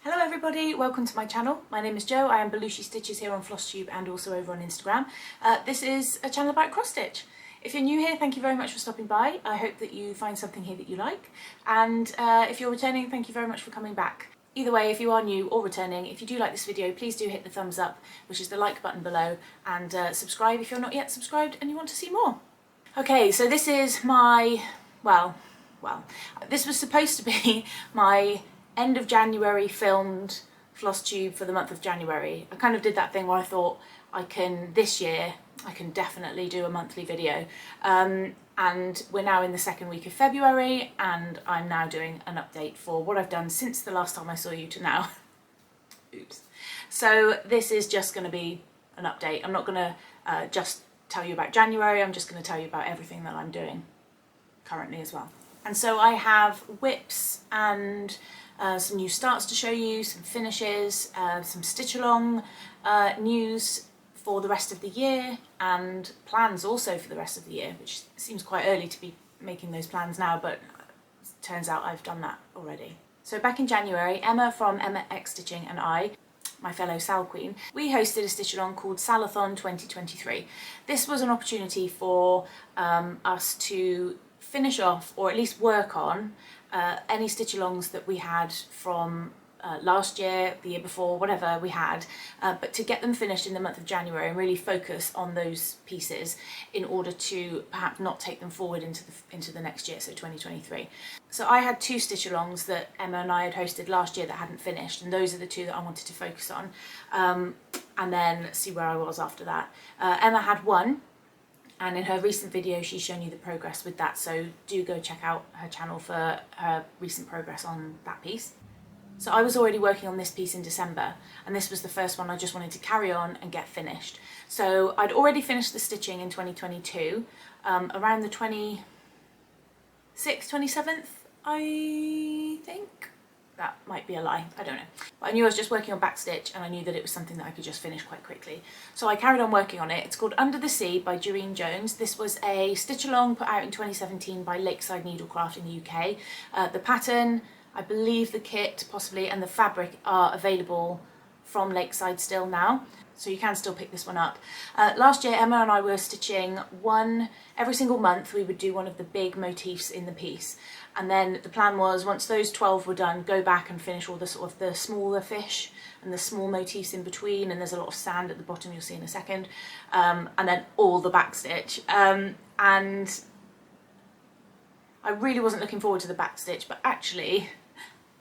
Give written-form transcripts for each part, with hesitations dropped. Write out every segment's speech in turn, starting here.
Hello everybody, welcome to my channel. My name is Jo, I am Belushi Stitches here on Flosstube and also over on Instagram. This is a channel about cross stitch. If you're new here, thank you very much for stopping by. I hope that you find something here that you like. And if you're returning, thank you very much for coming back. Either way, if you are new or returning, if you do like this video, please do hit the thumbs up, which is the like button below, and subscribe if you're not yet subscribed and you want to see more. Okay, so this is my, well, this was supposed to be my end of January filmed Flosstube for the month of January. I kind of did that thing where I thought this year I can definitely do a monthly video. And we're now in the second week of February and I'm now doing an update for what I've done since the last time I saw you to now. Oops. So this is just going to be an update. I'm not going to just tell you about January, I'm just going to tell you about everything that I'm doing currently as well. And so I have whips and some new starts to show you, some finishes, some Stitchalong news for the rest of the year, and plans also for the rest of the year, which seems quite early to be making those plans now, but it turns out I've done that already. So back in January, Emma from Emma X Stitching and I, my fellow SALQueen, we hosted a Stitchalong called SALathon 2023. This was an opportunity for us to finish off, or at least work on, any Stitchalongs that we had from last year, the year before, whatever we had, but to get them finished in the month of January and really focus on those pieces in order to perhaps not take them forward into the next year, so 2023. So I had two Stitchalongs that Emma and I had hosted last year that hadn't finished, and those are the two that I wanted to focus on, and then see where I was after that. Emma had one, and in her recent video she's shown you the progress with that, so do go check out her channel for her recent progress on that piece. So I was already working on this piece in December, and this was the first one I just wanted to carry on and get finished. So I'd already finished the stitching in 2022, around the 26th, 27th, I think. That might be a lie, I don't know. But I knew I was just working on backstitch and I knew that it was something that I could just finish quite quickly. So I carried on working on it. It's called Under the Sea by Doreen Jones. This was a Stitchalong put out in 2017 by Lakeside Needlecraft in the UK. The pattern, I believe the kit possibly, and the fabric are available from Lakeside still now. So you can still pick this one up. Last year Emma and I were stitching every single month we would do one of the big motifs in the piece. And then the plan was, once those 12 were done, go back and finish all the sort of the smaller fish and the small motifs in between, and there's a lot of sand at the bottom, you'll see in a second, and then all the backstitch. And I really wasn't looking forward to the backstitch, but actually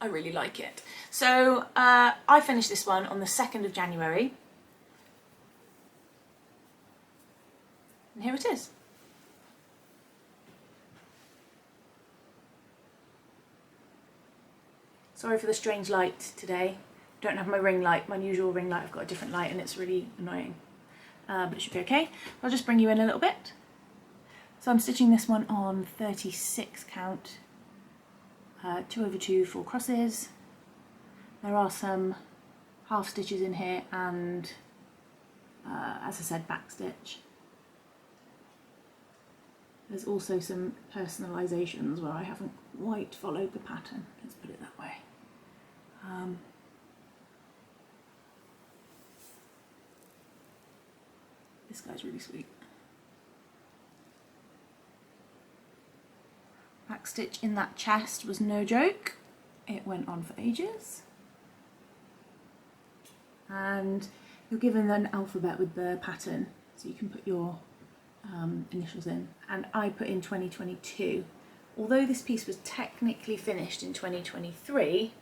I really like it. So I finished this one on the 2nd of January. And here it is. Sorry for the strange light today. Don't have my ring light, my usual ring light. I've got a different light and it's really annoying. But it should be okay. I'll just bring you in a little bit. So I'm stitching this one on 36 count, 2/2 full crosses. There are some half stitches in here and, as I said, back stitch. There's also some personalisations where I haven't quite followed the pattern, let's put it that way. This guy's really sweet. Backstitch in that chest was no joke. It went on for ages. And you're given an alphabet with the pattern, so you can put your initials in. And I put in 2022. Although this piece was technically finished in 2023,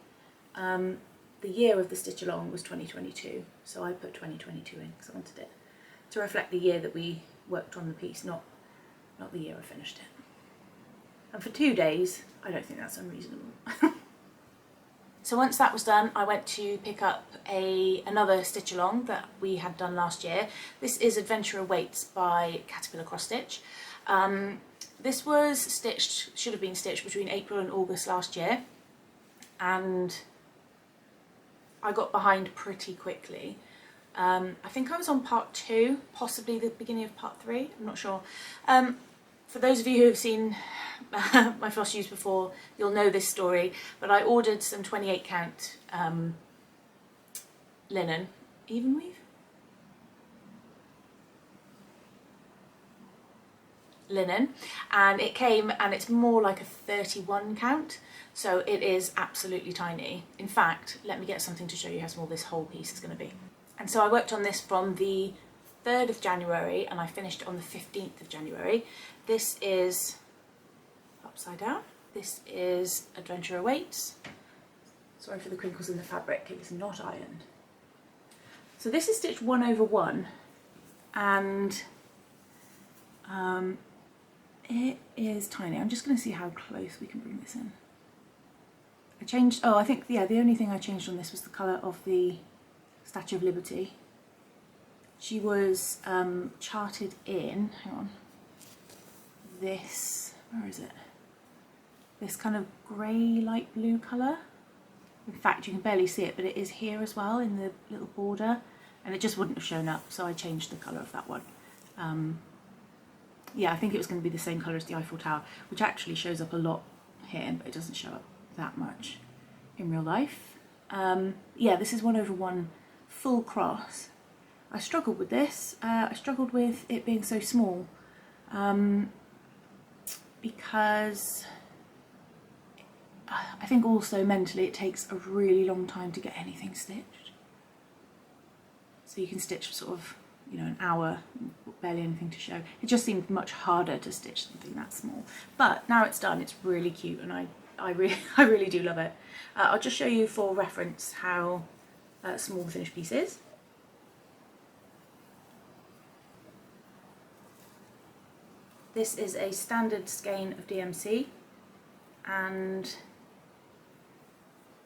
the year of the Stitchalong was 2022, so I put 2022 in because I wanted it to reflect the year that we worked on the piece, not the year I finished it. And for 2 days, I don't think that's unreasonable. So So once that was done, I went to pick up another stitch along that we had done last year. This is Adventurer Weights by Caterpillar Cross Stitch. This was stitched, should have been stitched between April and August last year, and I got behind pretty quickly. I think I was on part 2, possibly the beginning of part 3, I'm not sure. For those of you who have seen my Flosstubes before, you'll know this story, but I ordered some 28 count linen, even weave? Linen, and it came and it's more like a 31 count, so it is absolutely tiny. In fact, let me get something to show you how small this whole piece is going to be. And so I worked on this from the 3rd of January and I finished on the 15th of January. This is upside down. This is Adventurer Weights. Sorry for the crinkles in the fabric, it was not ironed. So this is stitched 1/1, and it is tiny. I'm just going to see how close we can bring this in. I changed, oh I think, yeah, the only thing I changed on this was the colour of the Statue of Liberty. She was charted in, hang on, this, where is it? This kind of grey light blue colour. In fact, you can barely see it, but it is here as well in the little border, and it just wouldn't have shown up, so I changed the colour of that one. Yeah, I think it was going to be the same colour as the Eiffel Tower, which actually shows up a lot here, but it doesn't show up that much in real life. Yeah, this is 1/1 full cross. I struggled with this. I struggled with it being so small because I think also mentally it takes a really long time to get anything stitched. So you can stitch for sort of, you know, an hour, barely anything to show. It just seemed much harder to stitch something that small. But now it's done, it's really cute, and I really do love it. I'll just show you for reference how small the finished piece is. This is a standard skein of DMC, and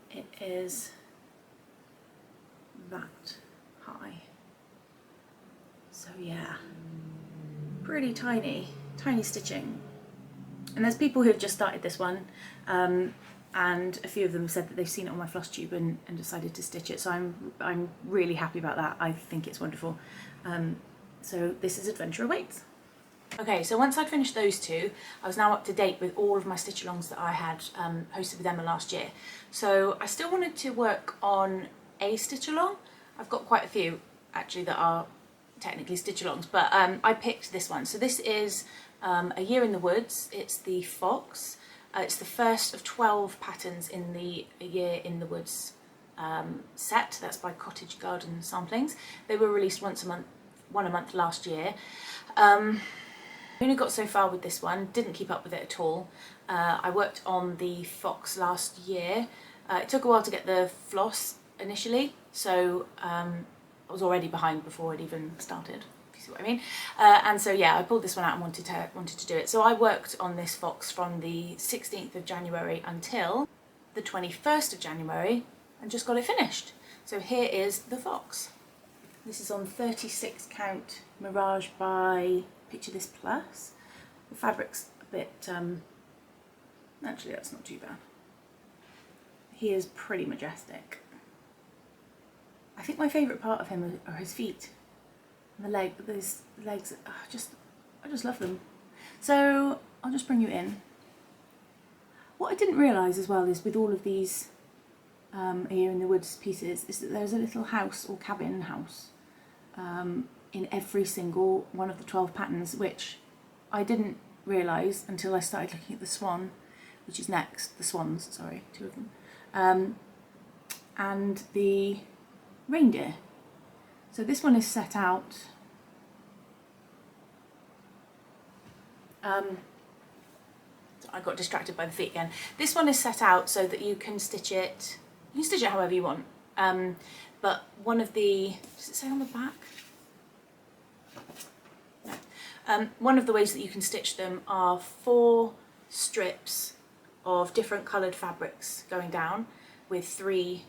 it is that high. So yeah, pretty tiny stitching. And there's people who have just started this one, and a few of them said that they've seen it on my Flosstube and decided to stitch it. So I'm really happy about that. I think it's wonderful. So this is Adventurer Weights. Okay, so once I'd finished those two, I was now up to date with all of my stitch-alongs that I had posted with Emma last year. So I still wanted to work on a stitch-along. I've got quite a few actually that are technically stitch-alongs, but I picked this one. So this is A Year in the Woods. It's the Fox. It's the first of 12 patterns in the A Year in the Woods set. That's by Cottage Garden Samplings. They were released one a month last year. I only got so far with this one, didn't keep up with it at all. I worked on the Fox last year. It took a while to get the floss initially, so I was already behind before it even started, if you see what I mean. And so yeah, I pulled this one out and wanted to do it. So I worked on this Fox from the 16th of January until the 21st of January and just got it finished. So here is the Fox. This is on 36 count Mirage by Picture This Plus. The fabric's a bit, actually that's not too bad. He is pretty majestic. I think my favourite part of him are his feet and the leg, but those legs, I just love them. So I'll just bring you in. What I didn't realise as well is with all of these A Year in the Woods pieces is that there's a little house or cabin house in every single one of the 12 patterns, which I didn't realise until I started looking at the swan, which is next, the swans, sorry, 2 of them, and the reindeer. So this one is set out, I got distracted by the feet again. This one is set out so that you can stitch it however you want, but one of the, does it say on the back? No. One of the ways that you can stitch them are 4 strips of different coloured fabrics going down, with 3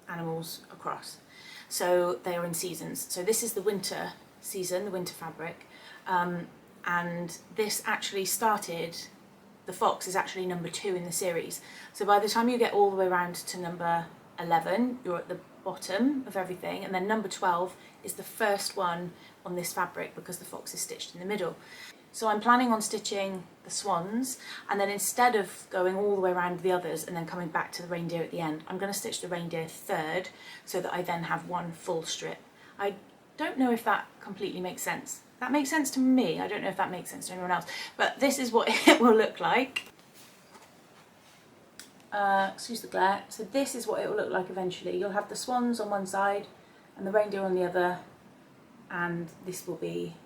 animals across. So they are in seasons. So this is the winter season, the winter fabric, and this actually started, the fox is actually number 2 in the series. So by the time you get all the way around to number 11, you're at the bottom of everything, and then number 12 is the first one on this fabric because the fox is stitched in the middle. So I'm planning on stitching the swans, and then instead of going all the way around the others and then coming back to the reindeer at the end, I'm going to stitch the reindeer third so that I then have one full strip. I don't know if that completely makes sense. That makes sense to me. I don't know if that makes sense to anyone else, but this is what it will look like. Excuse the glare. So this is what it will look like eventually. You'll have the swans on one side and the reindeer on the other, and this will be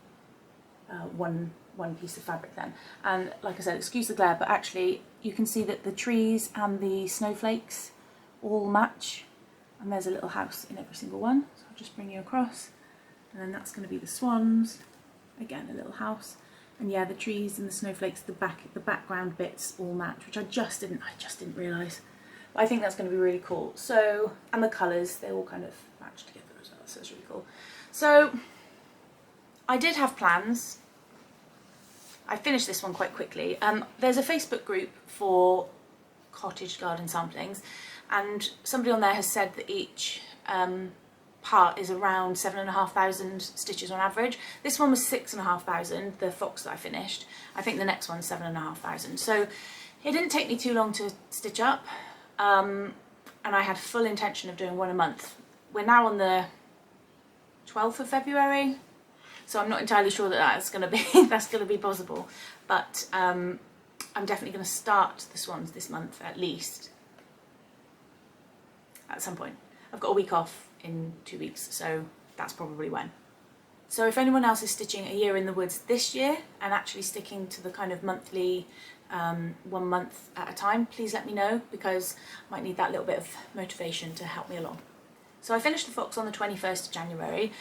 one piece of fabric then. And like I said, excuse the glare, but actually you can see that the trees and the snowflakes all match, and there's a little house in every single one. So I'll just bring you across, and then that's going to be the swans. Again, a little house. And yeah, the trees and the snowflakes, the background bits all match, which I just didn't realise. But I think that's going to be really cool. So, and the colours, they all kind of match together as well, so it's really cool. So, I did have plans. I finished this one quite quickly. There's a Facebook group for cottage garden samplings, and somebody on there has said that each part is around 7,500 stitches on average. This one was 6,500, the fox that I finished. I think the next one's 7,500. So it didn't take me too long to stitch up, and I had full intention of doing one a month. We're now on the 12th of February, so I'm not entirely sure that that's going to be possible. But I'm definitely going to start the swans this month at least. At some point, I've got a week off in 2 weeks, so that's probably when. So if anyone else is stitching A Year in the Woods this year and actually sticking to the kind of monthly, 1 month at a time, please let me know, because I might need that little bit of motivation to help me along. So I finished the fox on the 21st of January,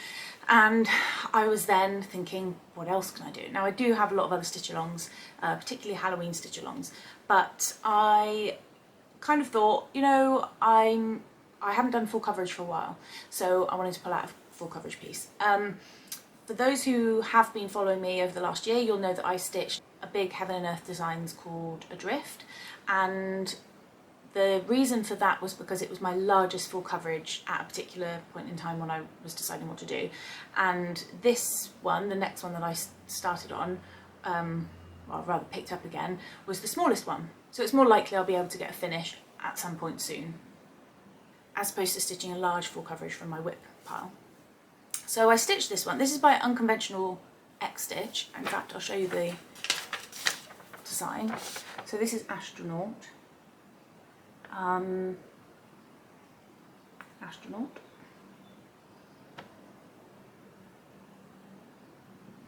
and I was then thinking, what else can I do? Now I do have a lot of other stitch-alongs, particularly Halloween stitch-alongs, but I kind of thought, you know, I haven't done full coverage for a while, so I wanted to pull out a full coverage piece. For those who have been following me over the last year, you'll know that I stitched a big Heaven and Earth Designs called Adrift, and the reason for that was because it was my largest full coverage at a particular point in time when I was deciding what to do. And this one, the next one that I started on, well, rather picked up again, was the smallest one. So it's more likely I'll be able to get a finish at some point soon, as opposed to stitching a large full coverage from my whip pile. So I stitched this one. This is by Unconventional X Stitch. In fact, I'll show you the design. So this is Astronaut. Astronaut.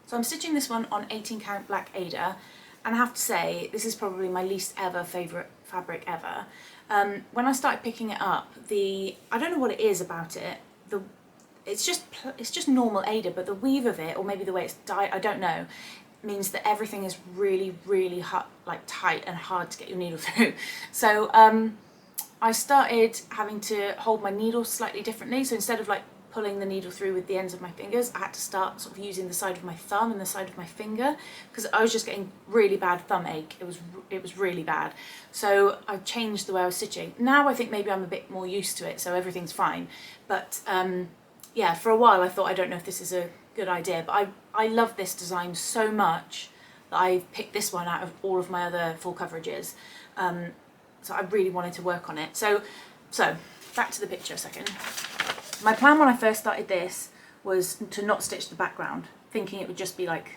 So I'm stitching this one on 18 count black Ada, and I have to say this is probably my least ever favourite fabric ever. When I started picking it up, I don't know what it is about it. It's just normal Ada, but the weave of it, or maybe the way it's dyed, I don't know, means that everything is really, really hard, like tight and hard to get your needle through. So I started having to hold my needle slightly differently. So instead of like pulling the needle through with the ends of my fingers, I had to start sort of using the side of my thumb and the side of my finger, because I was just getting really bad thumb ache. It was really bad. So I changed the way I was stitching. Now I think maybe I'm a bit more used to it, so everything's fine. But yeah, for a while I thought, I don't know if this is a good idea, but I love this design so much that I picked this one out of all of my other full coverages. So I really wanted to work on it. So back to the picture a second. My plan when I first started this was to not stitch the background, thinking it would just be like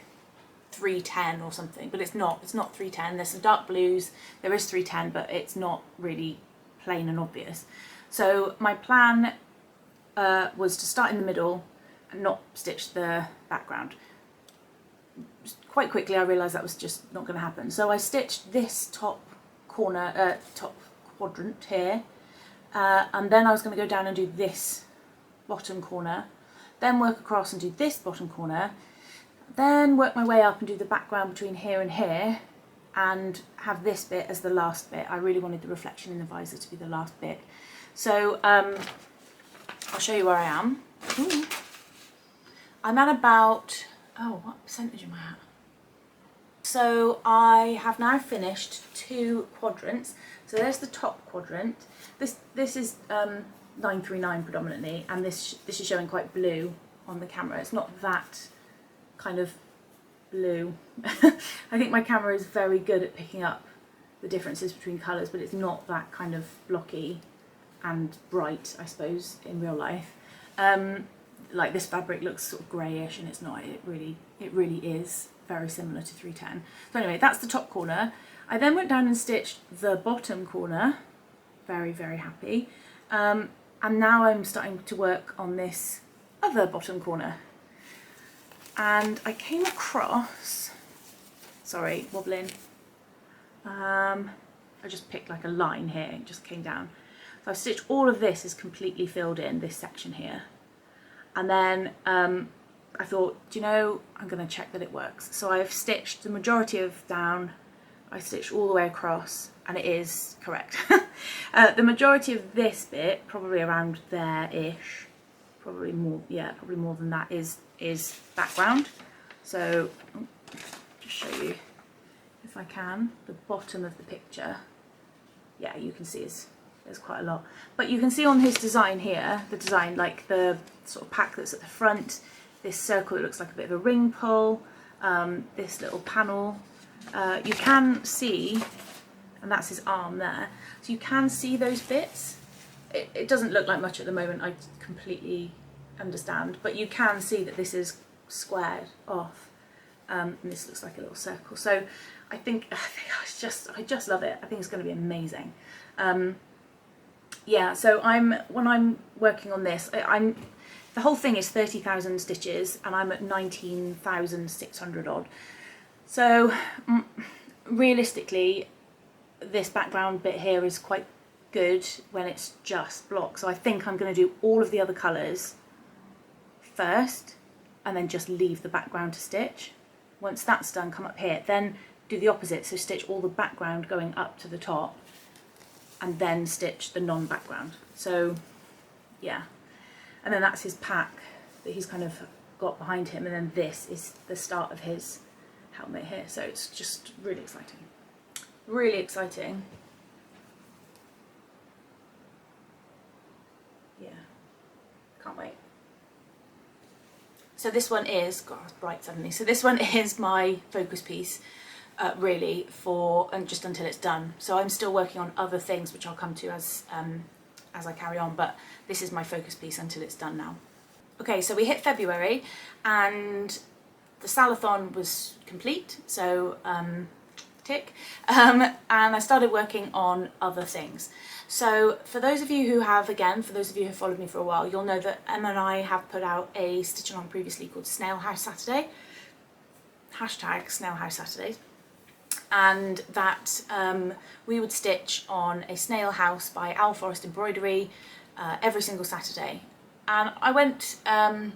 310 or something, but it's not 310. There's some dark blues, there is 310, but it's not really plain and obvious. So my plan was to start in the middle and not stitch the background. Quite quickly I realised that was just not going to happen. So I stitched this top corner, top quadrant here, and then I was going to go down and do this bottom corner, then work across and do this bottom corner, then work my way up and do the background between here and here, and have this bit as the last bit. I really wanted the reflection in the visor to be the last bit. So I'll show you where I am. Ooh. I'm at about, oh, what percentage am I at? So I have now finished 2 quadrants. So there's the top quadrant. This is 939 predominantly, and this is showing quite blue on the camera. It's not that kind of blue. I think my camera is very good at picking up the differences between colours, but it's not that kind of blocky and bright, I suppose, in real life. Like this fabric looks sort of greyish, and it's not. It really is very similar to 310. So anyway, that's the top corner. I then went down and stitched the bottom corner. Very, very happy. And now I'm starting to work on this other bottom corner. And I came across, sorry, wobbling. I just picked like a line here, it just came down. So I've stitched all of this is completely filled in, this section here. And then I thought, do you know, I'm going to check that it works. So I've stitched the majority of down, I stitched all the way across, and it is correct. The majority of this bit, probably around there-ish, probably more, yeah, probably more than that, is background. So just show you, if I can, the bottom of the picture. Yeah, you can see there's quite a lot. But you can see on his design here, the design, like the sort of pack that's at the front, this circle that looks like a bit of a ring pull, this little panel. You can see, and that's his arm there, so you can see those bits. It doesn't look like much at the moment, I completely understand, but you can see that this is squared off, and this looks like a little circle. So I just love it. I think it's going to be amazing. Yeah, so when I'm working on this, the whole thing is 30,000 stitches, and I'm at 19,600 odd. So realistically, this background bit here is quite good when it's just block. So I think I'm going to do all of the other colours first, and then just leave the background to stitch. Once that's done, come up here, then do the opposite. So stitch all the background going up to the top, and then stitch the non-background. So yeah, and then that's his pack that he's kind of got behind him, and then this is the start of his helmet here. So it's just really exciting, really exciting. Yeah, can't wait. So this one is, God, it's bright suddenly. So this one is my focus piece, really, and just until it's done. So I'm still working on other things, which I'll come to as I carry on, but this is my focus piece until it's done now. Okay, so we hit February, and the Salathon was complete, so tick, and I started working on other things. So for those of you who have followed me for a while, you'll know that Emma and I have put out a stitch along previously called Snail House Saturday, hashtag Snail House Saturdays, and that we would stitch on a snail house by Owl Forest Embroidery every single Saturday. And I went, I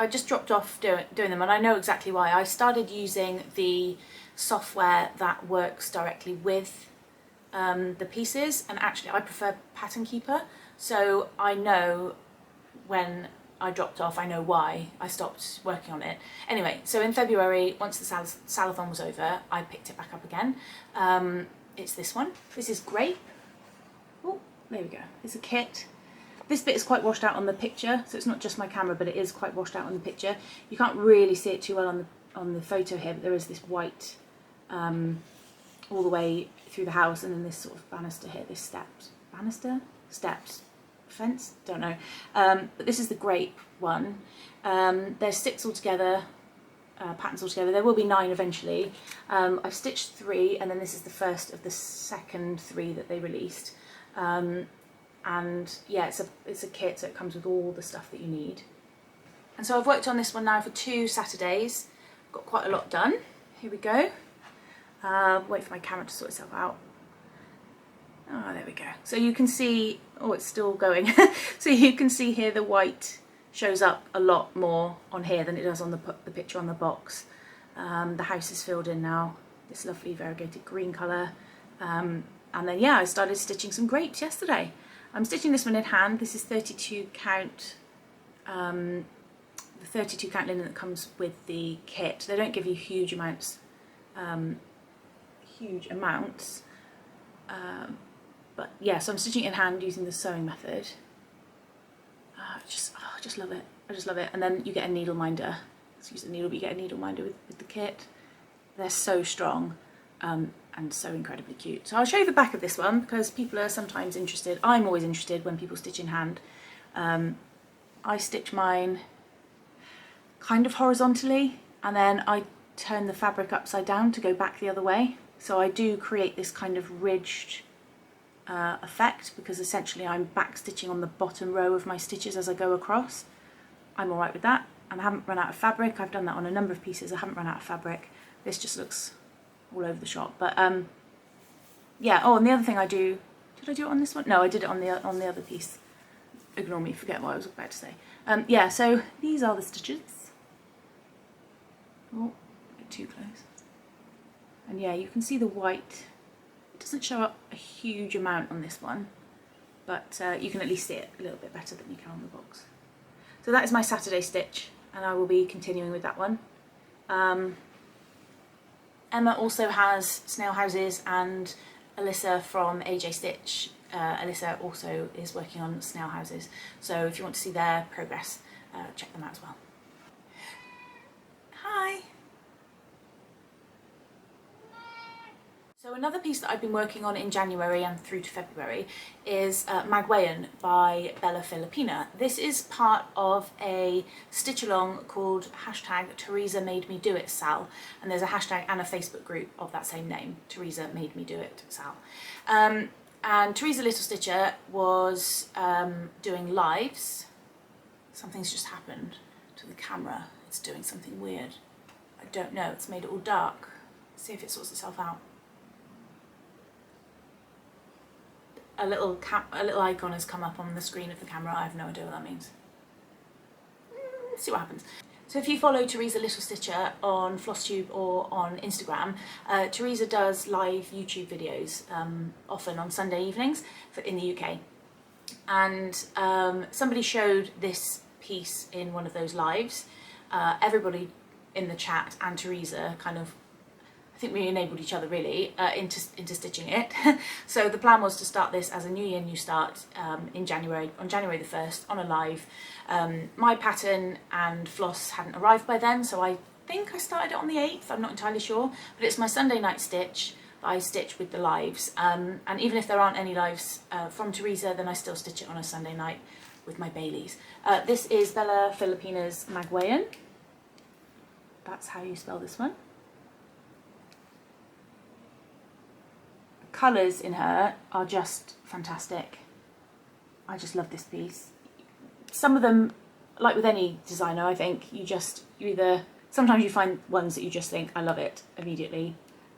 just dropped off doing them, and I know exactly why. I started using the software that works directly with the pieces, and actually I prefer Pattern Keeper, so I know when I dropped off, I know why I stopped working on it. Anyway, so in February, once the Salathon was over, I picked it back up again. It's this one. This is Grape. Oh, there we go. It's a kit. This bit is quite washed out on the picture, so it's not just my camera, but it is quite washed out on the picture. You can't really see it too well on the photo here, but there is this white all the way through the house, and then this sort of banister here, this steps, fence, don't know. But this is the Grape one. There's 6 altogether, patterns altogether. There will be 9 eventually. I've stitched 3, and then this is the first of the second 3 that they released. And yeah, it's a kit, so it comes with all the stuff that you need. And so I've worked on this one now for 2 Saturdays. Got quite a lot done. Here we go. Wait for my camera to sort itself out. Oh, there we go. So you can see, oh, it's still going. So you can see here the white shows up a lot more on here than it does on the picture on the box. The house is filled in now, this lovely variegated green colour. And then yeah, I started stitching some grapes yesterday. I'm stitching this one in hand. This is 32 count, the 32 count linen that comes with the kit. They don't give you huge amounts, but yeah, so I'm stitching it in hand using the sewing method. I just love it. I just love it. And then you get a needle minder. Let's use the needle, but you get a needle minder with the kit. They're so strong and so incredibly cute. So I'll show you the back of this one because people are sometimes interested. I'm always interested when people stitch in hand. I stitch mine kind of horizontally, and then I turn the fabric upside down to go back the other way. So I do create this kind of ridged effect because essentially I'm back stitching on the bottom row of my stitches as I go across. I'm alright with that, and I haven't run out of fabric. I've done that on a number of pieces. I haven't run out of fabric. This just looks all over the shop, but yeah. Oh, and the other thing I do, did I do it on this one? No, I did it on the other piece. Ignore me, forget what I was about to say. Yeah, so these are the stitches. Oh, a bit too close. And yeah, you can see the white. It doesn't show up a huge amount on this one, but you can at least see it a little bit better than you can on the box. So that is my Saturday stitch, and I will be continuing with that one. Emma also has snail houses, and Alyssa from AJ Stitch. Alyssa also is working on snail houses. So if you want to see their progress, check them out as well. Hi. So another piece that I've been working on in January and through to February is Magwayen by Bella Filipina. This is part of a stitch-along called #TeresaMadeMeDoIt SAL, and there's a hashtag and a Facebook group of that same name, Teresa Made Me Do It SAL. And Teresa Little Stitcher was doing lives. Something's just happened to the camera. It's doing something weird. I don't know, it's made it all dark. Let's see if it sorts itself out. A little icon has come up on the screen of the camera. I have no idea what that means. Let's see what happens. So if you follow Teresa Little Stitcher on Flosstube or on Instagram, Teresa does live YouTube videos, often on Sunday evenings in the UK. And somebody showed this piece in one of those lives. Everybody in the chat and Teresa kind of, I think we enabled each other really into stitching it. So the plan was to start this as a New Year, New Start in January, on January the 1st, on a live. My pattern and floss hadn't arrived by then, so I think I started it on the 8th, I'm not entirely sure. But it's my Sunday night stitch that I stitch with the lives. And even if there aren't any lives from Teresa, then I still stitch it on a Sunday night with my Baileys. This is Bella Filipina's Magwayen. That's how you spell this one. Colours in her are just fantastic. I just love this piece. Some of them, like with any designer, I think sometimes you find ones that you just think, I love it immediately,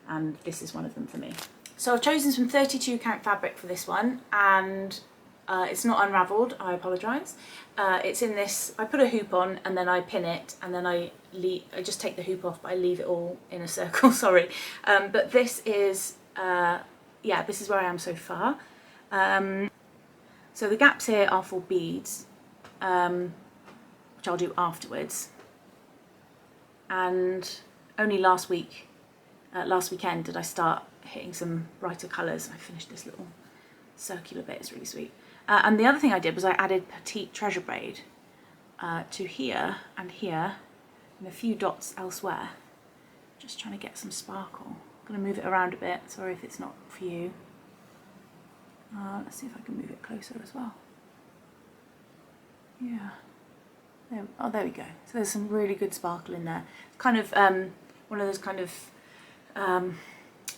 and this is one of them for me. So I've chosen some 32 count fabric for this one, and it's not unravelled, I apologise. It's in this, I put a hoop on and then I pin it, and then I just take the hoop off, but I leave it all in a circle, sorry. But this is, yeah, this is where I am so far. So the gaps here are for beads, which I'll do afterwards. And only last weekend did I start hitting some brighter colours. I finished this little circular bit, it's really sweet. And the other thing I did was I added petite treasure braid to here and here, and a few dots elsewhere. Just trying to get some sparkle. I'm going to move it around a bit, sorry if it's not for you. Let's see if I can move it closer as well. Yeah. There we go. So there's some really good sparkle in there. Kind of one of those kind of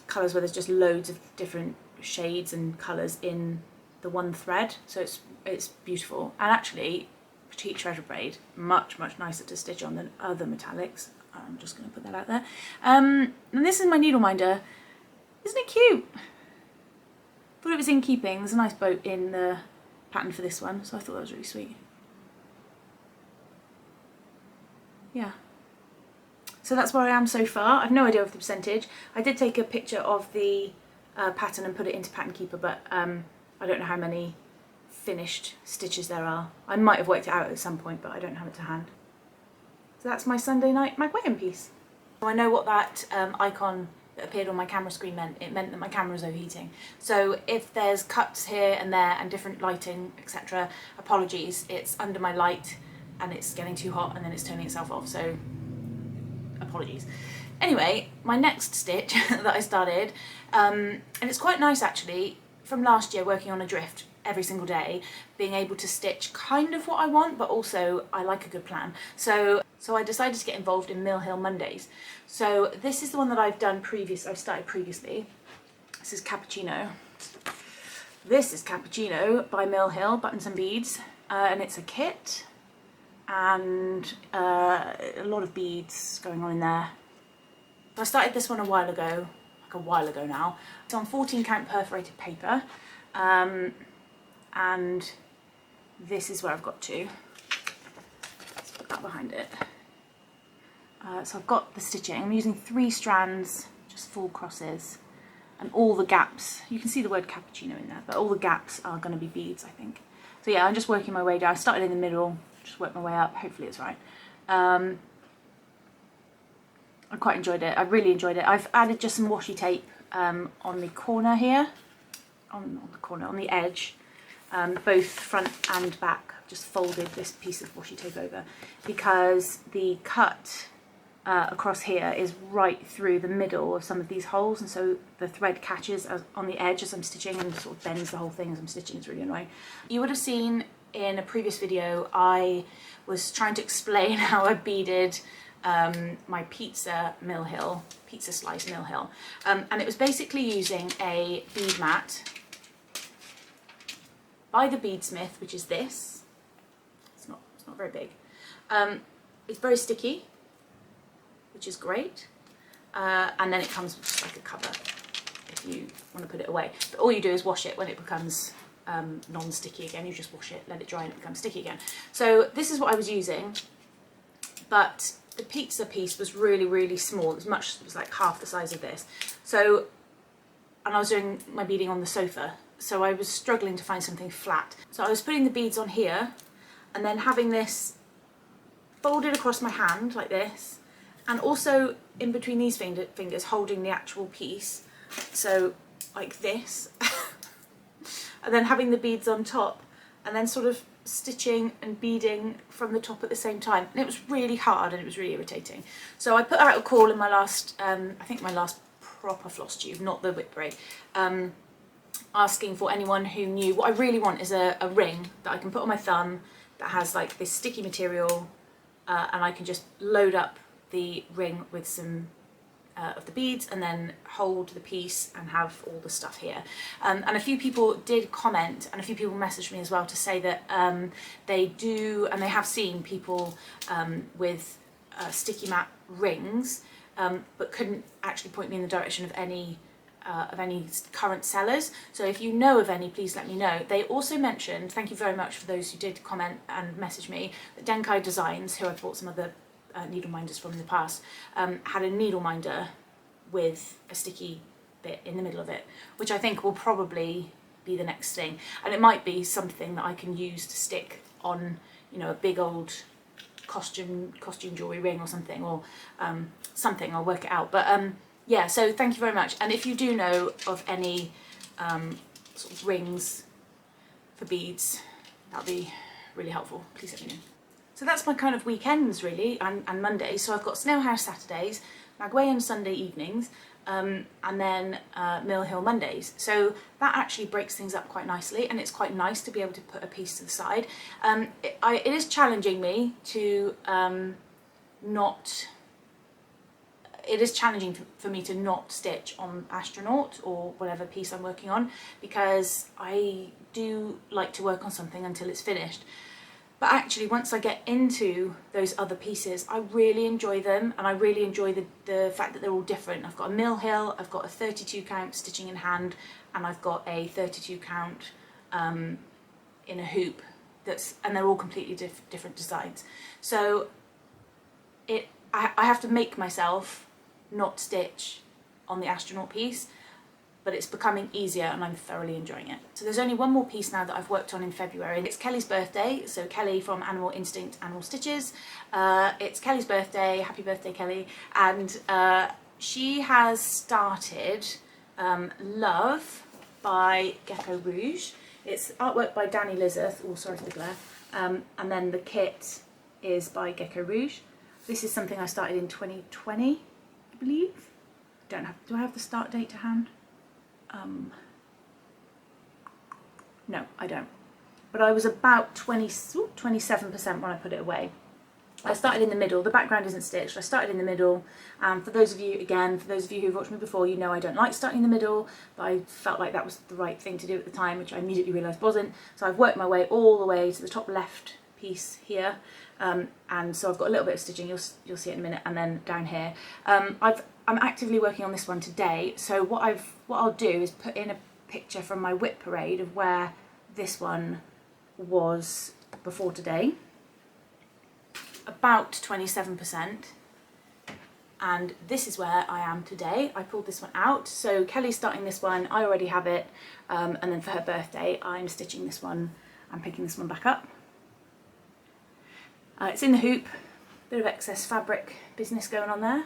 colours where there's just loads of different shades and colours in the one thread. So it's beautiful. And actually, petite treasure braid, much nicer to stitch on than other metallics. I'm just going to put that out there. And this is my needle minder. Isn't it cute? Thought it was in keeping. There's a nice boat in the pattern for this one, so I thought that was really sweet. Yeah. So that's where I am so far. I've no idea of the percentage. I did take a picture of the pattern and put it into Pattern Keeper, but I don't know how many finished stitches there are. I might have worked it out at some point, but I don't have it to hand. So that's my Sunday night Magwayen piece. So I know what that icon that appeared on my camera screen meant. It meant that my camera was overheating. So if there's cuts here and there and different lighting, etc., apologies. It's under my light and it's getting too hot and then it's turning itself off, so apologies. Anyway, my next stitch that I started, and it's quite nice actually, from last year working on a drift every single day, being able to stitch kind of what I want, but also I like a good plan. So I decided to get involved in Mill Hill Mondays. So this is the one that I've started previously. This is Cappuccino. This is Cappuccino by Mill Hill, Buttons and Beads, and it's a kit, and a lot of beads going on in there. So I started this one a while ago, like a while ago now. It's on 14 count perforated paper, and this is where I've got to. Let's put that behind it. So I've got the stitching. I'm using 3 strands, just full crosses, and all the gaps. You can see the word cappuccino in there, but all the gaps are going to be beads, I think. So yeah, I'm just working my way down. I started in the middle, just worked my way up. Hopefully it's right. I quite enjoyed it. I really enjoyed it. I've added just some washi tape on the corner here, on the edge, both front and back. Just folded this piece of washi tape over because the cut across here is right through the middle of some of these holes, and so the thread catches on the edge as I'm stitching and sort of bends the whole thing as I'm stitching. It's really annoying. You would have seen in a previous video I was trying to explain how I beaded my pizza slice Mill Hill, and it was basically using a bead mat by the Beadsmith, which is this. It's not very big. It's very sticky, which is great, and then it comes with just like a cover if you want to put it away. But all you do is wash it when it becomes non-sticky again. You just wash it, let it dry, and it becomes sticky again. So this is what I was using, but the pizza piece was really, really small. It was like half the size of this. So, and I was doing my beading on the sofa, so I was struggling to find something flat. So I was putting the beads on here, and then having this folded across my hand like this, and also in between these fingers holding the actual piece, so like this, and then having the beads on top, and then sort of stitching and beading from the top at the same time. And it was really hard and it was really irritating. So I put out a call in my last, I think my last proper Flosstube, not the whip braid, asking for anyone who knew. What I really want is a ring that I can put on my thumb that has like this sticky material, and I can just load up the ring with some of the beads and then hold the piece and have all the stuff here. And a few people did comment, and a few people messaged me as well to say that they do, and they have seen people with sticky mat rings, but couldn't actually point me in the direction of any current sellers. So if you know of any, please let me know. They also mentioned, thank you very much for those who did comment and message me, that Dany Designs, who I've bought some other needle minders from in the past, had a needle minder with a sticky bit in the middle of it, which I think will probably be the next thing. And it might be something that I can use to stick on, you know, a big old costume jewelry ring or something, or something. I'll work it out. But yeah, so thank you very much. And if you do know of any sort of rings for beads, that'll be really helpful. Please let me know. So that's my kind of weekends really, and Mondays. So I've got Snail Hare Saturdays, Magwayen Sunday evenings, and then Mill Hill Mondays. So that actually breaks things up quite nicely, and it's quite nice to be able to put a piece to the side. It is challenging me to it is challenging for me to not stitch on Astronaut or whatever piece I'm working on, because I do like to work on something until it's finished. But actually, once I get into those other pieces, I really enjoy them, and I really enjoy the fact that they're all different. I've got a Mill Hill, I've got a 32 count stitching in hand, and I've got a 32 count in a hoop, and they're all completely different designs. So I have to make myself not stitch on the Astronaut piece, but but it's becoming easier and I'm thoroughly enjoying it. So there's only one more piece now that I've worked on in February. It's Kelly's birthday, so Kelly from Animal Instinct Animal Stitches. It's Kelly's birthday, happy birthday Kelly, and she has started Love by Gecko Rouge. It's artwork by Dany Lizeth, oh sorry for the glare, and then the kit is by Gecko Rouge. This is something I started in 2020, I believe. Do I have the start date to hand? No, I don't. But I was about 27% when I put it away. I started in the middle. The background isn't stitched. I started in the middle. For those of you who've watched me before, you know I don't like starting in the middle, but I felt like that was the right thing to do at the time, which I immediately realised wasn't. So I've worked my way all the way to the top left piece here, and so I've got a little bit of stitching. You'll see it in a minute, and then down here. I'm actively working on this one today. So what I'll do is put in a picture from my whip parade of where this one was before today. About 27%, and this is where I am today. I pulled this one out, so Kelly's starting this one, I already have it, and then for her birthday I'm stitching this one and picking this one back up. It's in the hoop, bit of excess fabric business going on there,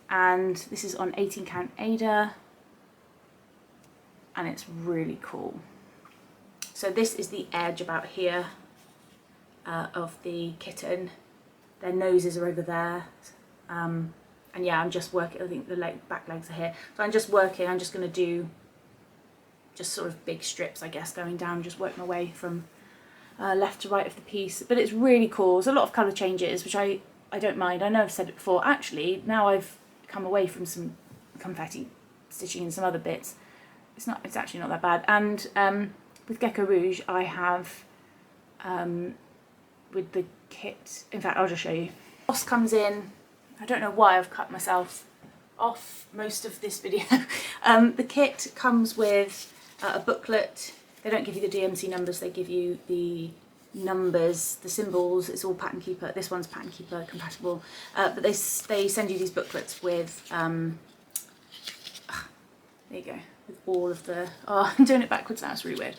and this is on 18 count Ada, and it's really cool. So this is the edge about here of the kitten. Their noses are over there, and yeah, I'm just working. I think the back legs are here, so I'm just working. I'm just going to do just sort of big strips, I guess, going down, just work my way from left to right of the piece. But it's really cool. There's a lot of colour changes, which I don't mind. I know I've said it before. Actually, now I've come away from some confetti stitching and some other bits, it's actually not that bad. And with Gecko Rouge I have with the kit, in fact I'll just show you. Floss comes in, I don't know why I've cut myself off most of this video. The kit comes with a booklet. They don't give you the DMC numbers, they give you the numbers, the symbols. It's all Pattern Keeper. This one's Pattern Keeper compatible, but they send you these booklets with there you go, with all of the, oh I'm doing it backwards now, it's really weird,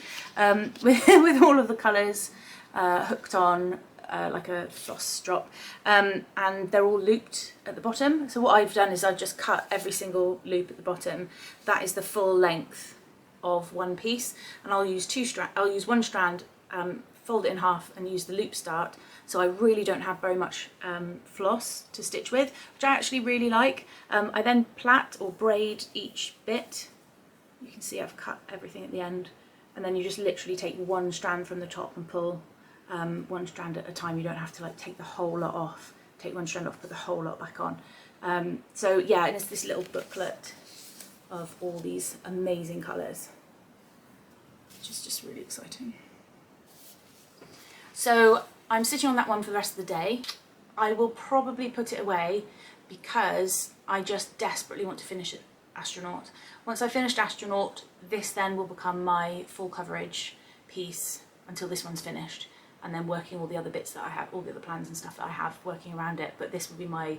with all of the colours hooked on like a floss drop, and they're all looped at the bottom. So what I've done is I've just cut every single loop at the bottom. That is the full length of one piece, and I'll use one strand, fold it in half and use the loop start, so I really don't have very much floss to stitch with, which I actually really like. I then plait or braid each bit. You can see I've cut everything at the end, and then you just literally take one strand from the top and pull one strand at a time. You don't have to like take the whole lot off, take one strand off, put the whole lot back on. So yeah, and it's this little booklet of all these amazing colours, which is just really exciting. So I'm stitching on that one for the rest of the day. I will probably put it away because I just desperately want to finish it. Astronaut. Once I've finished Astronaut, this then will become my full coverage piece until this one's finished, and then working all the other bits that I have, all the other plans and stuff that I have working around it, but this will be my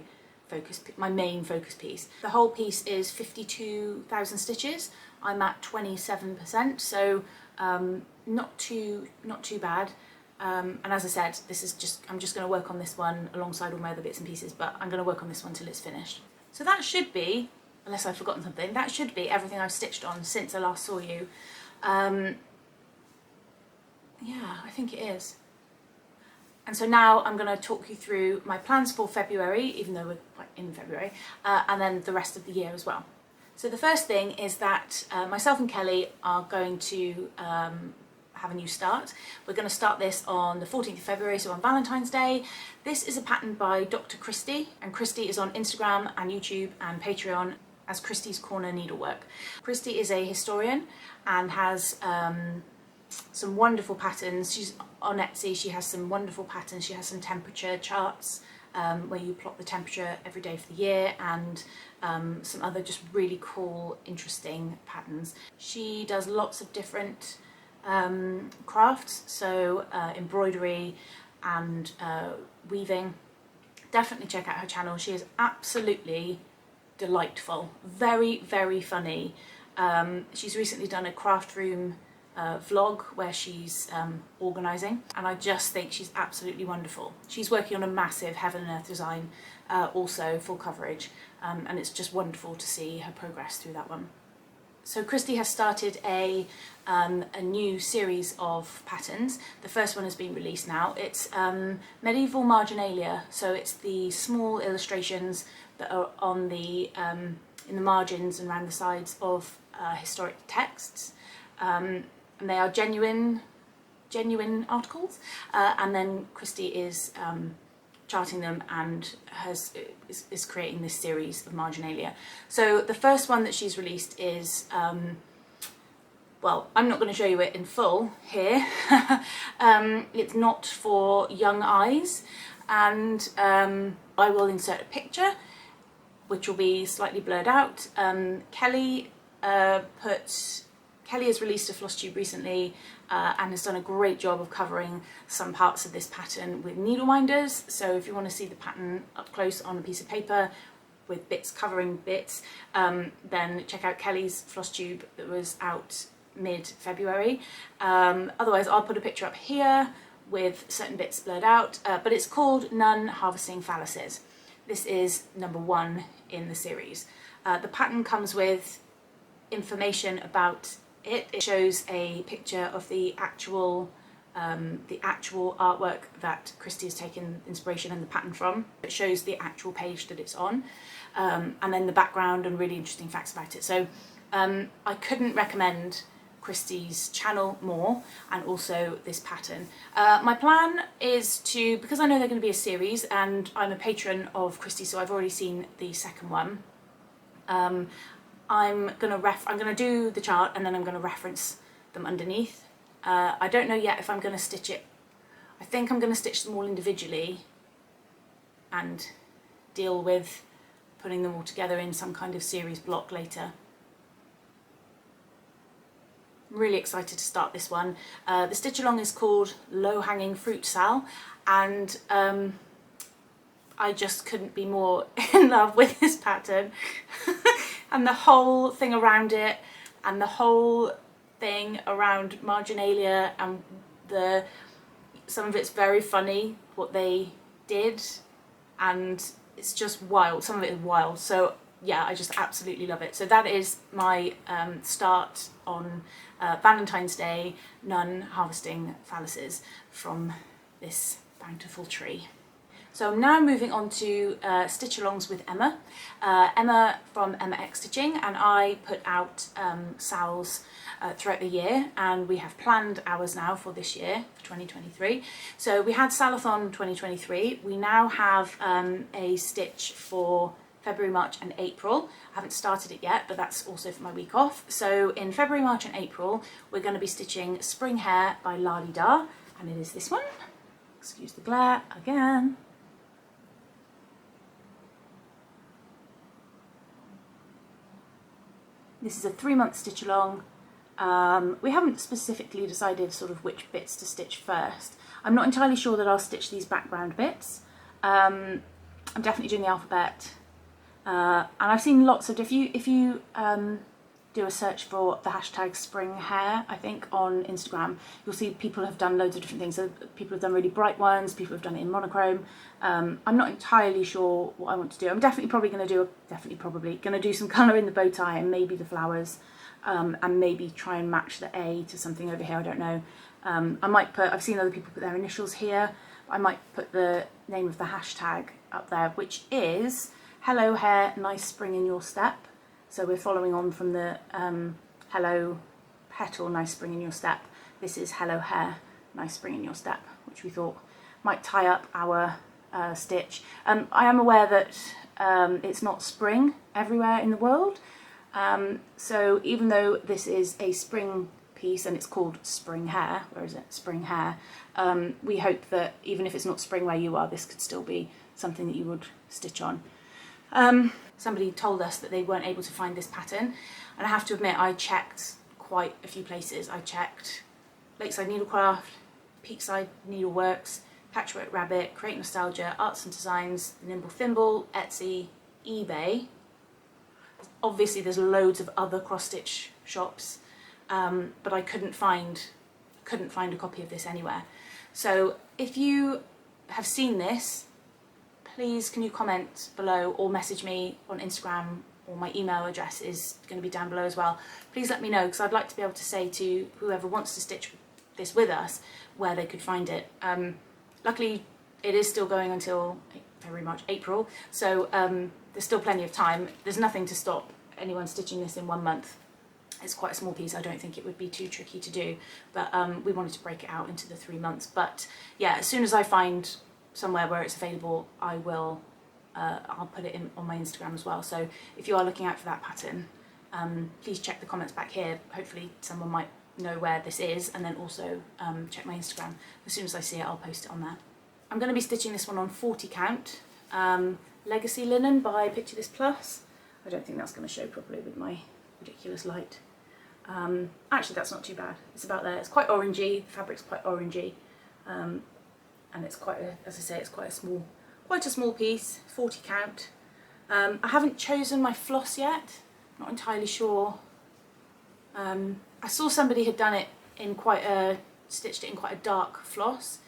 main focus piece. The whole piece is 52,000 stitches. I'm at 27%, so not too bad. And as I said, I'm just going to work on this one alongside all my other bits and pieces, but I'm going to work on this one till it's finished. So that should be, unless I've forgotten something, that should be everything I've stitched on since I last saw you. Yeah, I think it is. And so now I'm going to talk you through my plans for February, even though we're in February, and then the rest of the year as well. So the first thing is that myself and Kelly are going to have a new start. We're going to start this on the 14th of February, so on Valentine's Day. This is a pattern by Dr. Kristi, and Kristi is on Instagram and YouTube and Patreon as Kristi's Corner Needlework. Kristi is a historian and has some wonderful patterns. She's on Etsy, she has some wonderful patterns. She has some temperature charts where you plot the temperature every day for the year, and some other just really cool, interesting patterns. She does lots of different crafts, so embroidery and weaving. Definitely check out her channel. She is absolutely delightful, very, very funny. She's recently done a craft room vlog where she's organising, and I just think she's absolutely wonderful. She's working on a massive Heaven and Earth design, also full coverage, and it's just wonderful to see her progress through that one. So Kristi has started a new series of patterns. The first one has been released now. It's medieval marginalia, so it's the small illustrations that are on the in the margins and around the sides of historic texts, and they are genuine articles. And then Kristi is charting them and is creating this series of marginalia. So the first one that she's released is, well, I'm not going to show you it in full here. It's not for young eyes, and I will insert a picture which will be slightly blurred out. Kelly has released a Flosstube recently and has done a great job of covering some parts of this pattern with needle minders. So if you want to see the pattern up close on a piece of paper with bits covering bits, then check out Kelly's Flosstube that was out mid-February. Otherwise, I'll put a picture up here with certain bits blurred out, but it's called Nun Harvesting Phalluses. This is number 1 in the series. The pattern comes with information about it. It shows a picture of the actual artwork that Kristi has taken inspiration and the pattern from. It shows the actual page that it's on, and then the background and really interesting facts about it. So I couldn't recommend Kristi's channel more, and also this pattern. My plan is to, because I know they're going to be a series and I'm a patron of Kristi, so I've already seen the second one. I'm gonna do the chart and then I'm gonna reference them underneath. I don't know yet if I'm gonna stitch it. I think I'm gonna stitch them all individually and deal with putting them all together in some kind of series block later. I'm really excited to start this one. The Stitchalong is called Low Hanging Fruit SAL, and I just couldn't be more in love with this pattern. And the whole thing around it, and the whole thing around marginalia, and some of it's very funny what they did, and it's just wild. Some of it is wild. So yeah, I just absolutely love it. So that is my start on Valentine's Day, Nun Harvesting Phalluses from this bountiful tree. So I'm now moving on to Stitchalongs with Emma. Emma from Emma X Stitching, and I put out SALs throughout the year, and we have planned ours now for this year, for 2023. So we had Salathon 2023. We now have a stitch for February, March and April. I haven't started it yet, but that's also for my week off. So in February, March and April, we're going to be stitching Spring Hare by Lali Da, and it is this one. Excuse the glare again. This is a 3-month stitch along. We haven't specifically decided sort of which bits to stitch first. I'm not entirely sure that I'll stitch these background bits. I'm definitely doing the alphabet. And I've seen lots of, if you do a search for the hashtag Spring Hare, I think, on Instagram, you'll see people have done loads of different things. So people have done really bright ones, people have done it in monochrome. I'm not entirely sure what I want to do. I'm definitely going to do some colour in the bow tie and maybe the flowers, and maybe try and match the A to something over here, I don't know. I might put, I've seen other people put their initials here, but I might put the name of the hashtag up there, which is Hello Hare, Nice Spring in Your Step. So we're following on from the Hello Petal, Nice Spring in Your Step. This is Hello Hare, Nice Spring in Your Step, which we thought might tie up our stitch. I am aware that it's not spring everywhere in the world. So even though this is a spring piece and it's called Spring Hare, where is it? Spring Hare. We hope that even if it's not spring where you are, this could still be something that you would stitch on. Somebody told us that they weren't able to find this pattern, and I have to admit I checked quite a few places. I checked Lakeside Needlecraft, Peakside Needleworks, Patchwork Rabbit, Create Nostalgia, Arts and Designs, Nimble Thimble, Etsy, eBay, Obviously there's loads of other cross stitch shops, but I couldn't find a copy of this anywhere. So if you have seen this, please can you comment below or message me on Instagram, or my email address is going to be down below as well. Please let me know, because I'd like to be able to say to whoever wants to stitch this with us where they could find it. Luckily it is still going until February, March, April, so there's still plenty of time. There's nothing to stop anyone stitching this in 1 month. It's quite a small piece, I don't think it would be too tricky to do, but we wanted to break it out into the 3 months. But yeah, as soon as I find somewhere where it's available, I will I'll put it in on my Instagram as well. So if you are looking out for that pattern, please check the comments back here. Hopefully someone might know where this is, and then also check my Instagram. As soon as I see it, I'll post it on there. I'm going to be stitching this one on 40 count, Legacy linen by Picture This Plus. I don't think that's going to show properly with my ridiculous light. Actually, that's not too bad. It's about there. It's quite orangey. The fabric's quite orangey, and it's quite a, as I say, it's quite a small piece. 40 count. I haven't chosen my floss yet. Not entirely sure. I saw somebody had done it in stitched it in quite a dark floss,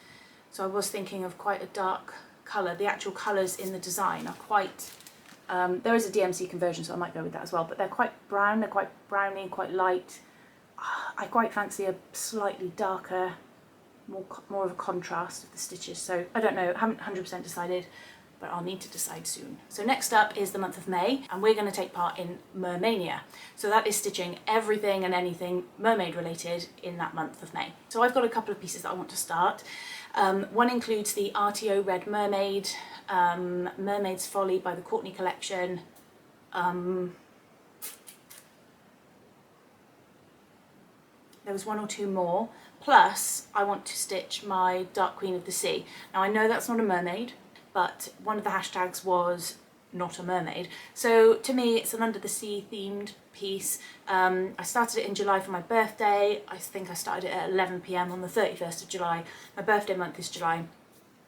so I was thinking of quite a dark colour. The actual colours in the design are quite. There is a DMC conversion, so I might go with that as well, but they're quite brown, they're quite browny, quite light. I quite fancy a slightly darker, more of a contrast of the stitches, so I don't know, I haven't 100% decided, but I'll need to decide soon. So next up is the month of May, and we're going to take part in MerMaynia. So that is stitching everything and anything mermaid related in that month of May. So I've got a couple of pieces that I want to start. One includes the RTO Red Mermaid, Mermaid's Folly by the Courtney collection. There was one or two more, plus I want to stitch my Dark Queen of the Sea. Now I know that's not a mermaid, but one of the hashtags was not a mermaid, so to me it's an under the sea themed piece. I started it in July for my birthday. I think I started it at 11 PM on the 31st of July. My birthday month is July.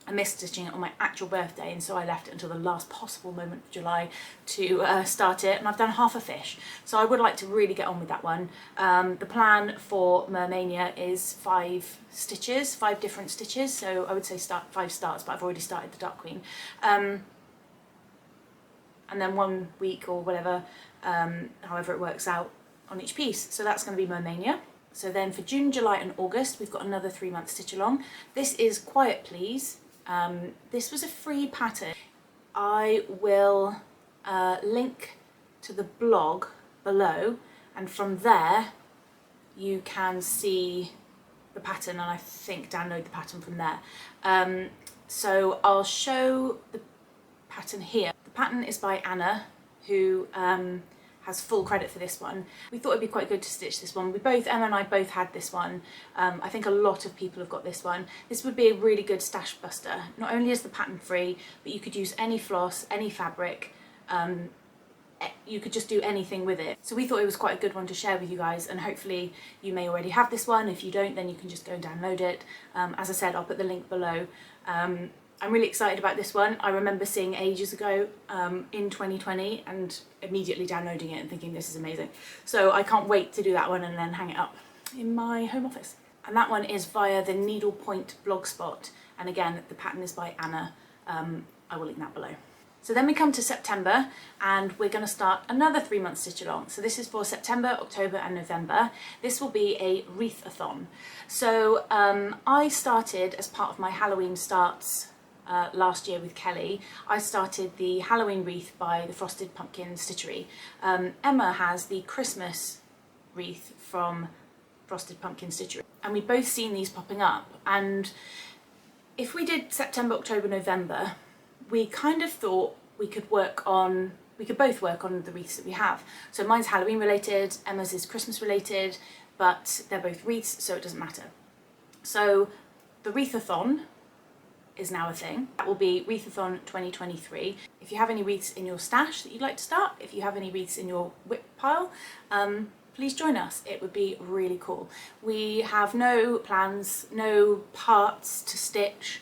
I missed stitching it on my actual birthday, and so I left it until the last possible moment of July to start it, and I've done half a fish, so I would like to really get on with that one. The plan for MerMaynia is 5 different stitches, so I would say 5 starts, but I've already started the Dark Queen. And then 1 week or whatever, however it works out on each piece. So that's going to be MerMaynia. So then for June, July and August, we've got another 3-month stitch along. This is Quiet Please. This was a free pattern. I will link to the blog below, and from there you can see the pattern, and I think download the pattern from there. So I'll show the pattern here. The pattern is by Anna, who has full credit for this one. We thought it'd be quite good to stitch this one. Emma and I both had this one. I think a lot of people have got this one. This would be a really good stash buster. Not only is the pattern free, but you could use any floss, any fabric. You could just do anything with it. So we thought it was quite a good one to share with you guys, and hopefully you may already have this one. If you don't, then you can just go and download it. As I said, I'll put the link below. I'm really excited about this one. I remember seeing ages ago in 2020 and immediately downloading it and thinking this is amazing. So I can't wait to do that one and then hang it up in my home office. And that one is via the Needlepoint blogspot. And again, the pattern is by Anna. I will link that below. So then we come to September, and we're going to start another 3-month stitch along. So this is for September, October and November. This will be a wreath-a-thon. So I started, as part of my Halloween starts last year with Kelly, I started the Halloween wreath by the Frosted Pumpkin Stitchery. Emma has the Christmas wreath from Frosted Pumpkin Stitchery, and we've both seen these popping up, and if we did September, October, November, we kind of thought we could both work on the wreaths that we have. So mine's Halloween related, Emma's is Christmas related, but they're both wreaths, so it doesn't matter. So the wreath-a-thon is now a thing. That will be Wreath-a-thon 2023. If you have any wreaths in your stash that you'd like to start, if you have any wreaths in your whip pile, please join us. It would be really cool. We have no plans, no parts to stitch.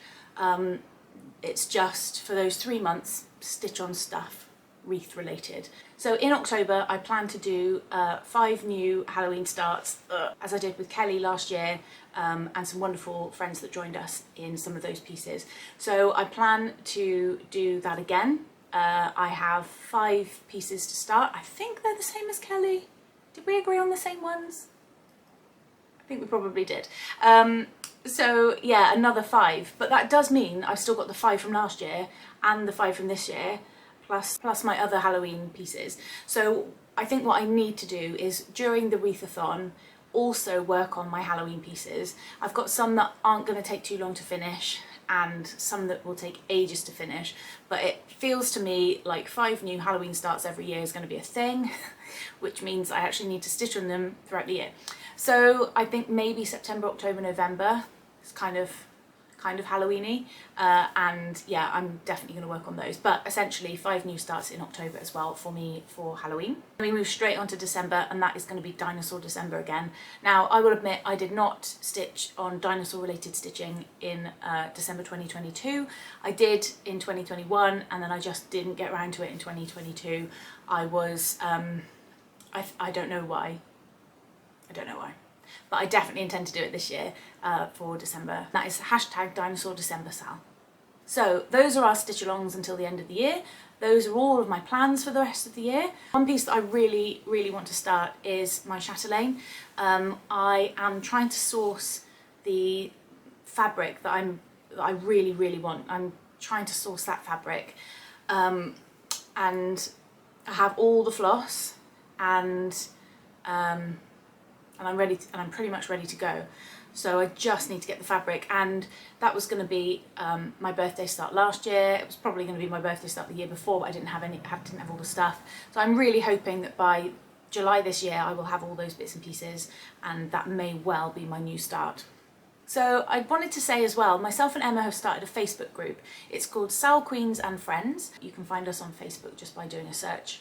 It's just for those 3 months, stitch on stuff wreath related. So in October I plan to do 5 new Halloween starts, as I did with Kelly last year, and some wonderful friends that joined us in some of those pieces. So I plan to do that again. I have 5 pieces to start. I think they're the same as Kelly. Did we agree on the same ones? I think we probably did. So yeah, another 5, but that does mean I've still got the 5 from last year and the 5 from this year, plus my other Halloween pieces. So I think what I need to do is during the wreathathon also work on my Halloween pieces. I've got some that aren't going to take too long to finish and some that will take ages to finish, but it feels to me like 5 new Halloween starts every year is going to be a thing, which means I actually need to stitch on them throughout the year. So I think maybe September, October, November is kind of Halloween-y, and yeah, I'm definitely going to work on those, but essentially 5 new starts in October as well for me for Halloween. We move straight on to December, and that is going to be Dinosaur December again. Now I will admit I did not stitch on dinosaur related stitching in December 2022. I did in 2021, and then I just didn't get around to it in 2022. I was I don't know why. But I definitely intend to do it this year for December. That is #DinosaurDecemberSal. So those are our stitch-alongs until the end of the year. Those are all of my plans for the rest of the year. One piece that I really want to start is my chatelaine. I am trying to source the fabric that I really want. I'm trying to source that fabric, and I have all the floss, and I'm pretty much ready to go. So I just need to get the fabric, and that was going to be my birthday start last year. It was probably going to be my birthday start the year before, but I didn't have all the stuff. So I'm really hoping that by July this year I will have all those bits and pieces, and that may well be my new start. So I wanted to say as well, myself and Emma have started a Facebook group. It's called SALQueens and Friends. You can find us on Facebook just by doing a search.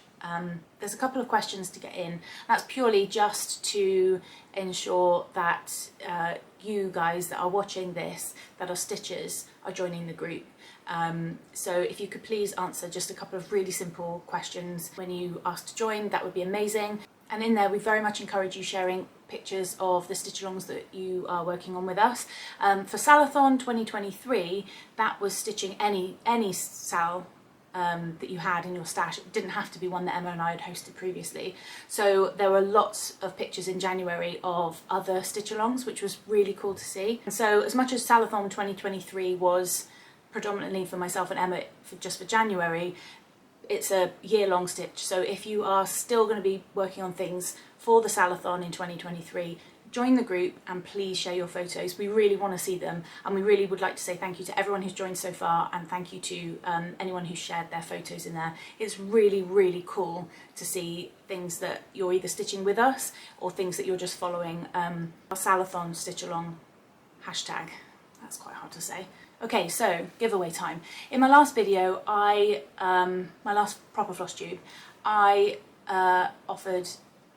There's a couple of questions to get in. That's purely just to ensure that you guys that are watching this, that are stitchers, are joining the group. So if you could please answer just a couple of really simple questions when you ask to join, that would be amazing. And in there we very much encourage you sharing pictures of the stitch-alongs that you are working on with us. For Salathon 2023, that was stitching any SAL that you had in your stash. It didn't have to be one that Emma and I had hosted previously. So there were lots of pictures in January of other stitch-alongs, which was really cool to see. And so as much as Salathon 2023 was predominantly for myself and Emma just for January, it's a year-long stitch. So if you are still going to be working on things for the Salathon in 2023, join the group and please share your photos. We really want to see them, and we really would like to say thank you to everyone who's joined so far, and thank you to anyone who's shared their photos in there. It's really cool to see things that you're either stitching with us or things that you're just following our Salathon stitch-along hashtag. That's quite hard to say. Okay, so giveaway time. In my last video, my last proper Flosstube, I offered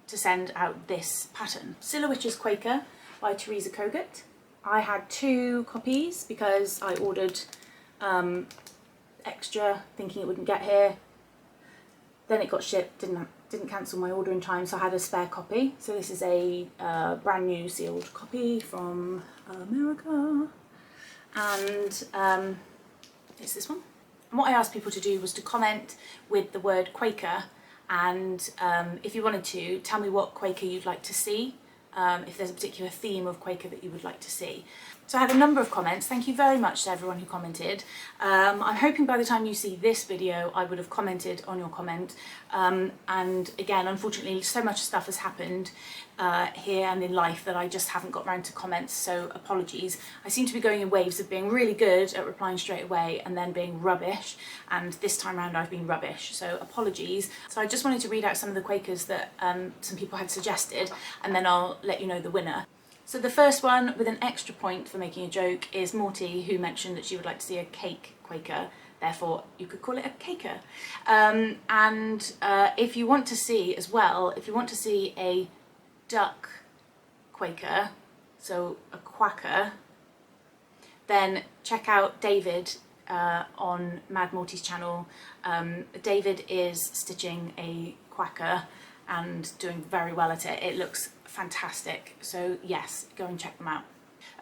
to send out this pattern, Silhouette's Quaker by Teresa. I had 2 copies because I ordered extra thinking it wouldn't get here. Then it got shipped, didn't cancel my order in time, so I had a spare copy. So this is a brand new sealed copy from America, and it's this one. And what I asked people to do was to comment with the word Quaker, and if you wanted to, tell me what Quaker you'd like to see, if there's a particular theme of Quaker that you would like to see. So I had a number of comments. Thank you very much to everyone who commented. I'm hoping by the time you see this video I would have commented on your comment, and again, unfortunately so much stuff has happened here and in life that I just haven't got round to comments, so apologies. I seem to be going in waves of being really good at replying straight away and then being rubbish, and this time round I've been rubbish, so apologies. So I just wanted to read out some of the Quakers that some people had suggested, and then I'll let you know the winner. So the first one with an extra point for making a joke is Morty, who mentioned that she would like to see a cake Quaker, therefore you could call it a caker. And if you want to see as well, if you want to see a duck Quaker, so a quacker, then check out David on Mad Morty's channel. David is stitching a quacker and doing very well at it. It looks fantastic, so yes, go and check them out.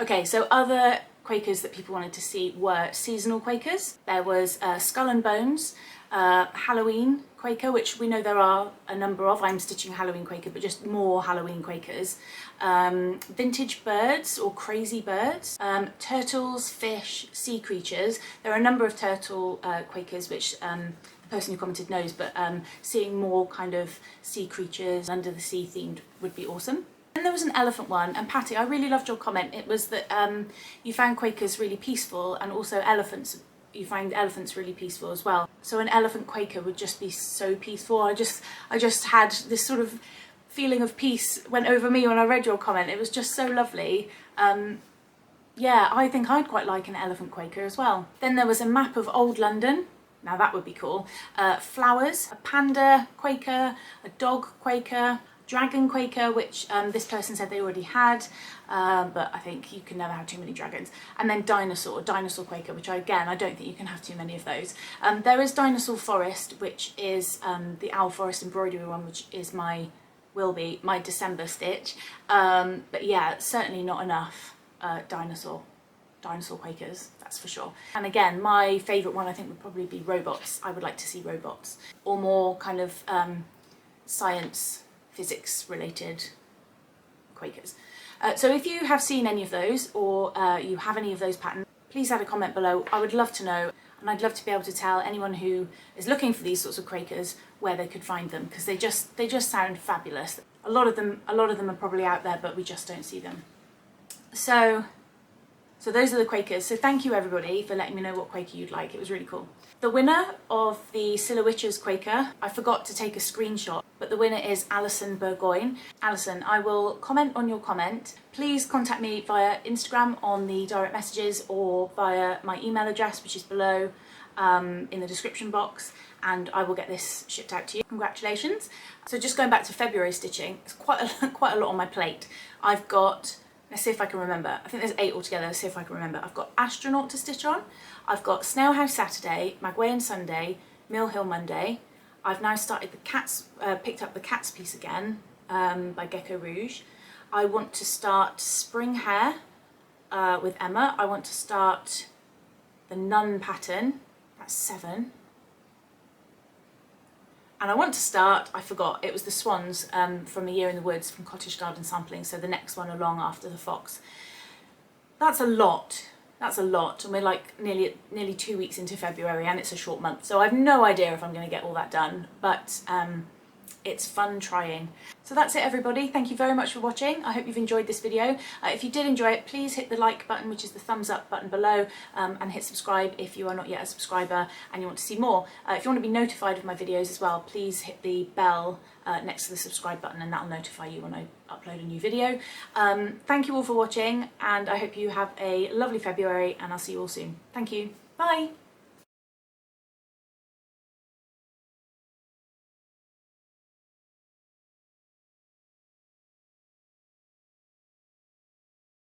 Okay, so other Quakers that people wanted to see were seasonal Quakers. There was Skull and Bones, Halloween Quaker, which we know there are a number of. I'm stitching Halloween Quaker, but just more Halloween Quakers. Vintage birds or crazy birds, turtles, fish, sea creatures. There are a number of turtle Quakers, which the person who commented knows, but seeing more kind of sea creatures, under the sea themed would be awesome. And there was an elephant one, and Patty, I really loved your comment. It was that you found Quakers really peaceful, and also elephants, you find elephants really peaceful as well. So an elephant Quaker would just be so peaceful. I just had this sort of feeling of peace went over me when I read your comment. It was just so lovely. Yeah, I think I'd quite like an elephant Quaker as well. Then there was a map of old London. Now that would be cool. Flowers, a panda Quaker, a dog Quaker, dragon Quaker, which this person said they already had, but I think you can never have too many dragons. And then dinosaur Quaker, which I don't think you can have too many of those. There is dinosaur forest, which is the owl forest embroidery one, which is will be my December stitch. But yeah, certainly not enough dinosaur Quakers, that's for sure. And again, my favourite one I think would probably be robots. I would like to see robots, or more kind of science, physics related Quakers. So if you have seen any of those, or you have any of those patterns, please add a comment below. I would love to know, and I'd love to be able to tell anyone who is looking for these sorts of Quakers where they could find them, because they just sound fabulous. A lot of them are probably out there, but we just don't see them. So those are the Quakers. So thank you everybody for letting me know what Quaker you'd like. It was really cool. The winner of the Silhouettes Quaker, I forgot to take a screenshot, but the winner is Alison Burgoyne. Alison, I will comment on your comment. Please contact me via Instagram on the direct messages, or via my email address, which is below in the description box, and I will get this shipped out to you. Congratulations. So just going back to February stitching, it's quite a lot on my plate. I've got, let's see if I can remember. I think there's 8 altogether. Let's see if I can remember. I've got Astronaut to stitch on. I've got Snail House Saturday, Magwayen Sunday, Mill Hill Monday. I've now started the cats, picked up the cats piece again by Gecko Rouge. I want to start Spring Hare with Emma. I want to start the Nun pattern. That's 7. And I want to start, I forgot, it was the Swans from A Year in the Woods from Cottage Garden Sampling, so the next one along after the Fox. That's a lot. That's a lot, and we're like nearly 2 weeks into February, and it's a short month, so I've no idea if I'm going to get all that done, but it's fun trying. So that's it everybody, thank you very much for watching. I hope you've enjoyed this video. If you did enjoy it, please hit the like button, which is the thumbs up button below, and hit subscribe if you are not yet a subscriber and you want to see more. If you want to be notified of my videos as well, please hit the bell next to the subscribe button, and that'll notify you when I upload a new video. Thank you all for watching, and I hope you have a lovely February, and I'll see you all soon. Thank you, bye!